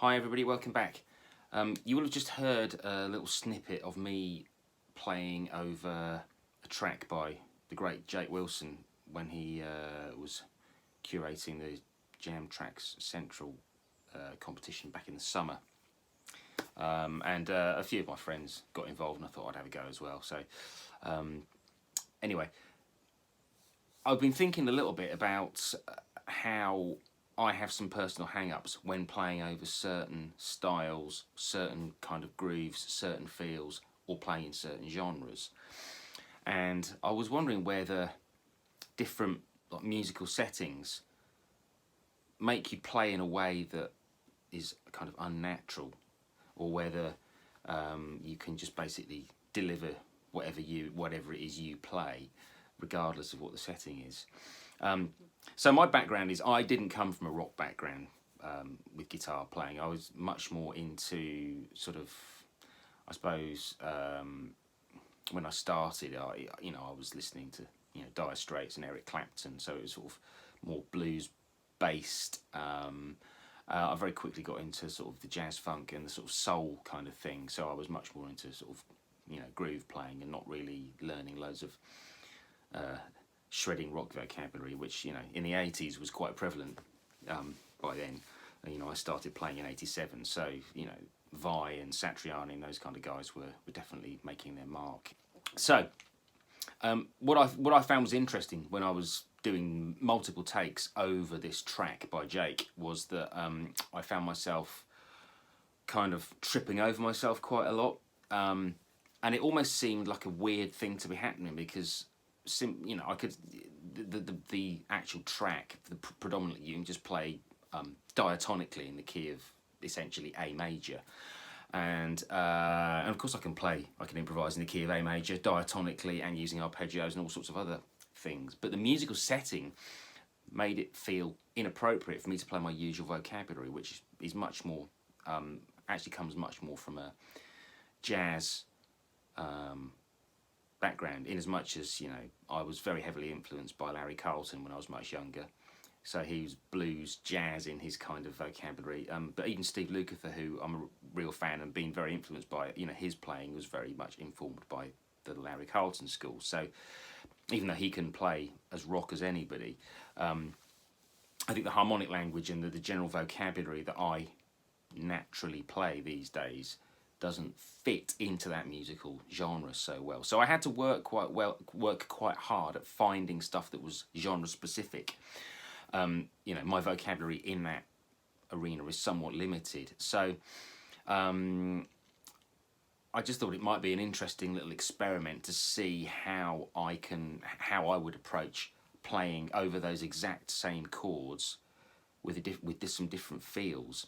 Hi everybody, welcome back. You will have just heard a little snippet of me playing over a track by the great Jake Willson when he was curating the Jam Tracks Central competition back in the summer. And a few of my friends got involved and I thought I'd have a go as well. So anyway, I've been thinking a little bit about how I have some personal hang-ups when playing over certain styles, certain kind of grooves, certain feels, or playing in certain genres. And I was wondering whether different musical settings make you play in a way that is kind of unnatural, or whether you can just basically deliver whatever it is you play, regardless of what the setting is. So my background is I didn't come from a rock background with guitar playing. I was much more into sort of, I suppose, when I started, I was listening to Dire Straits and Eric Clapton, so it was sort of more blues based. I very quickly got into sort of the jazz funk and the sort of soul kind of thing. So I was much more into sort of groove playing and not really learning loads of shredding rock vocabulary, which in the 80s was quite prevalent by then. I started playing in 87, so Vai and Satriani and those kind of guys were definitely making their mark. So what I found was interesting when I was doing multiple takes over this track by Jake was that I found myself kind of tripping over myself quite a lot, and it almost seemed like a weird thing to be happening because I could the actual track, predominantly you can just play diatonically in the key of essentially A major, and of course I can improvise in the key of A major diatonically and using arpeggios and all sorts of other things. But the musical setting made it feel inappropriate for me to play my usual vocabulary, which is much more actually comes much more from a jazz background, in as much as I was very heavily influenced by Larry Carlton when I was much younger, so he was blues jazz in his kind of vocabulary, but even Steve Lukather, who I'm a real fan and been very influenced by, his playing was very much informed by the Larry Carlton school. So even though he can play as rock as anybody, I think the harmonic language and the general vocabulary that I naturally play these days doesn't fit into that musical genre so well. So I had to work quite hard at finding stuff that was genre specific. My vocabulary in that arena is somewhat limited. So I just thought it might be an interesting little experiment to see how I would approach playing over those exact same chords with some different feels.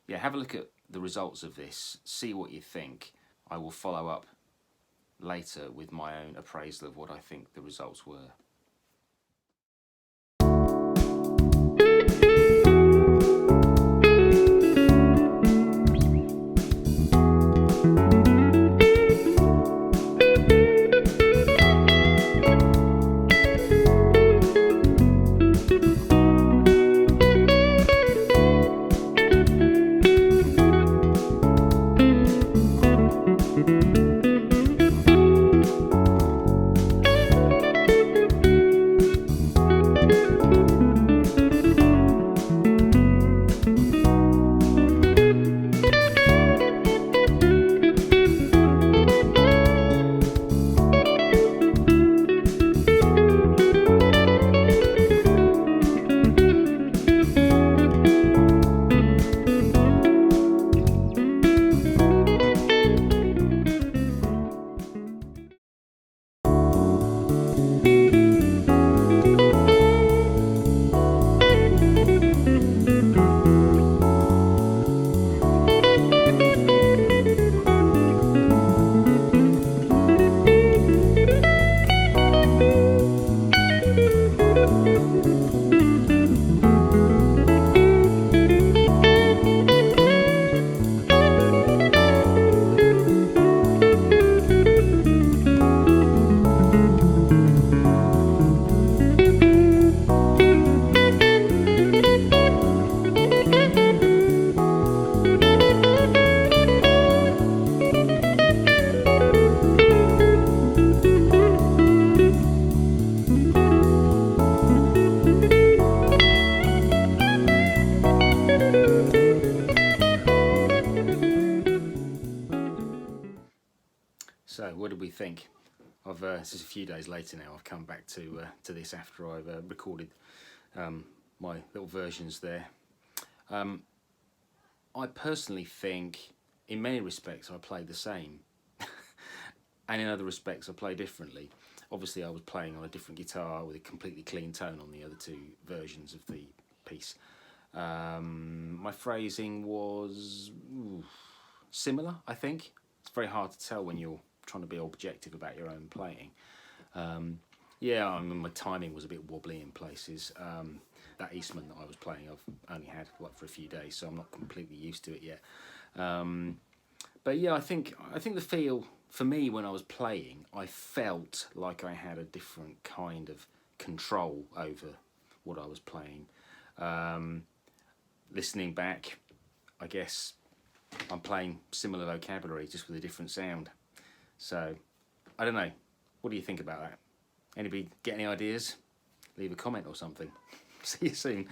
Yeah, have a look at the results of this, see what you think. I will follow up later with my own appraisal of what I think the results were. think? I've this is a few days later now. I've come back to this after I've recorded my little versions there. I personally think, in many respects, I play the same, and in other respects, I play differently. Obviously, I was playing on a different guitar with a completely clean tone on the other two versions of the piece. My phrasing was similar, I think. It's very hard to tell when you're trying to be objective about your own playing. Yeah, I mean, my timing was a bit wobbly in places. That Eastman that I was playing, I've only had for a few days, so I'm not completely used to it yet. But yeah, I think the feel for me when I was playing, I felt like I had a different kind of control over what I was playing. Listening back, I guess I'm playing similar vocabulary just with a different sound. So I don't know. What do you think about that? Anybody get any ideas? Leave a comment or something. See you soon.